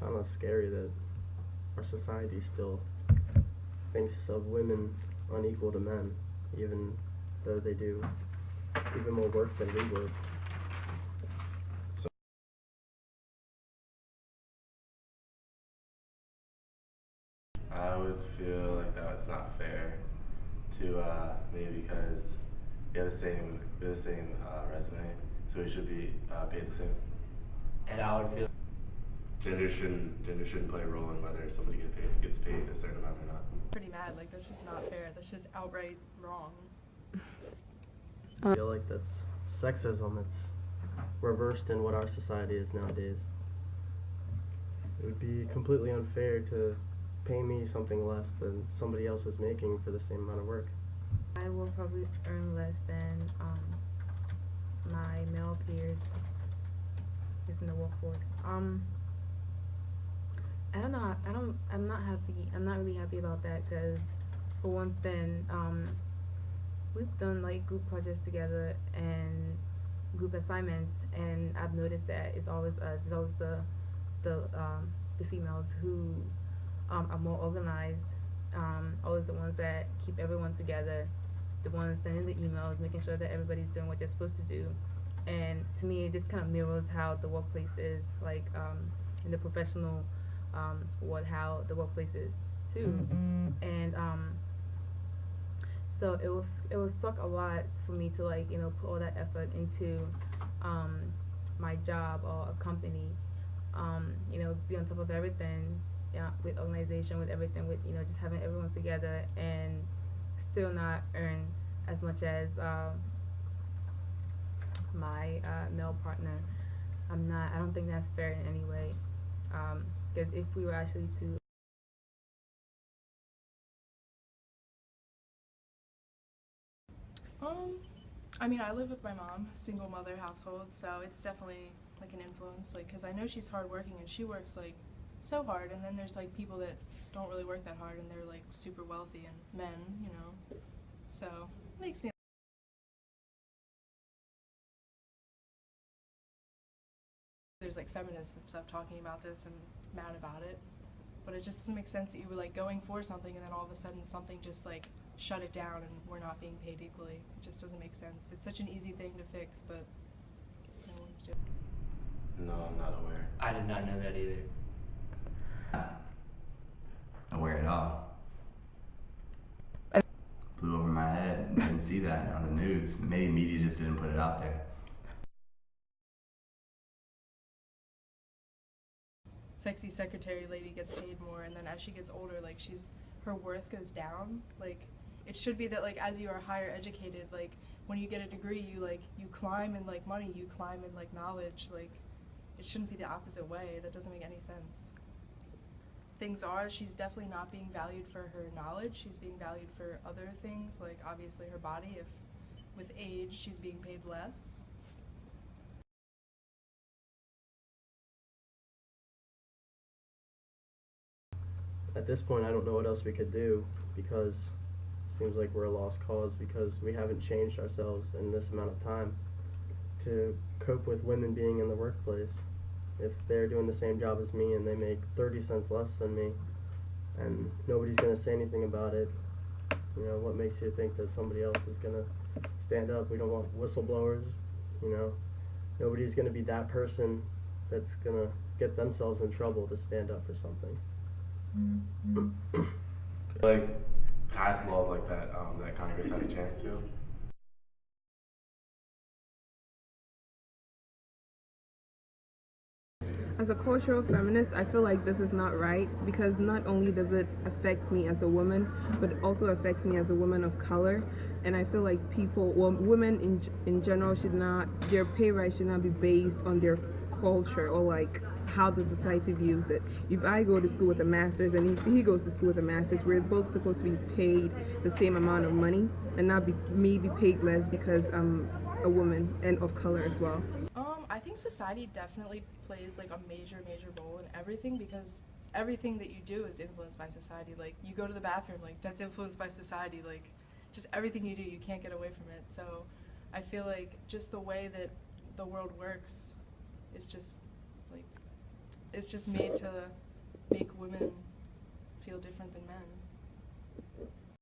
kind of scary that our society still thinks of women unequal to men, even though they do even more work than we would. I would feel like that's not fair to me because we have the same resume, so we should be paid the same. And I would feel Gender shouldn't play a role in whether somebody gets paid a certain amount or not. Pretty mad, like that's just not fair. That's just outright wrong. I feel like that's sexism. It's reversed in what our society is nowadays. It would be completely unfair to pay me something less than somebody else is making for the same amount of work. I will probably earn less than my male peers is in the workforce. I don't know. I'm not happy. I'm not really happy about that because, for one thing, we've done like group projects together and group assignments, and I've noticed that it's always the females who are more organized, always the ones that keep everyone together, the ones sending the emails, making sure that everybody's doing what they're supposed to do. And to me, this kind of mirrors how the workplace is, like in the professional world, how the workplace is too. And so it will suck a lot for me to like put all that effort into my job or a company, be on top of everything, with organization, with everything, with just having everyone together and still not earn as much as my male partner. I don't think that's fair in any way. Because if we were actually to I mean, I live with my mom, single mother household, so it's definitely like an influence, like, because I know she's hardworking and she works like so hard, and then there's like people that don't really work that hard and they're like super wealthy and men, so it makes me there's like feminists and stuff talking about this and mad about it, but it just doesn't make sense that you were like going for something and then all of a sudden something just like shut it down and we're not being paid equally. It just doesn't make sense. It's such an easy thing to fix, but no one's doing it. No, I'm not aware. I did not know that either. Aware at all. Flew over my head. Didn't see that on the news. Maybe media just didn't put it out there. Sexy secretary lady gets paid more, and then as she gets older, like her worth goes down. Like it should be that like as you are higher educated, like when you get a degree, you climb in like money, you climb in like knowledge. Like it shouldn't be the opposite way. That doesn't make any sense. Things are, she's definitely not being valued for her knowledge. She's being valued for other things, like obviously her body. If with age she's being paid less. At this point, I don't know what else we could do because it seems like we're a lost cause because we haven't changed ourselves in this amount of time to cope with women being in the workplace. If they're doing the same job as me and they make 30 cents less than me and nobody's going to say anything about it, what makes you think that somebody else is going to stand up? We don't want whistleblowers, nobody's going to be that person that's going to get themselves in trouble to stand up for something. Like pass laws like that that Congress had a chance to. As a cultural feminist, I feel like this is not right because not only does it affect me as a woman, but it also affects me as a woman of color. And I feel like women in general their pay rise should not be based on their culture or like how the society views it. If I go to school with a master's and if he goes to school with a master's, we're both supposed to be paid the same amount of money and not me be paid less because I'm a woman and of color as well. I think society definitely plays like a major role in everything because everything that you do is influenced by society. Like you go to the bathroom, like that's influenced by society. Like just everything you do, you can't get away from it. So I feel like just the way that the world works is just like it's just made to make women feel different than men.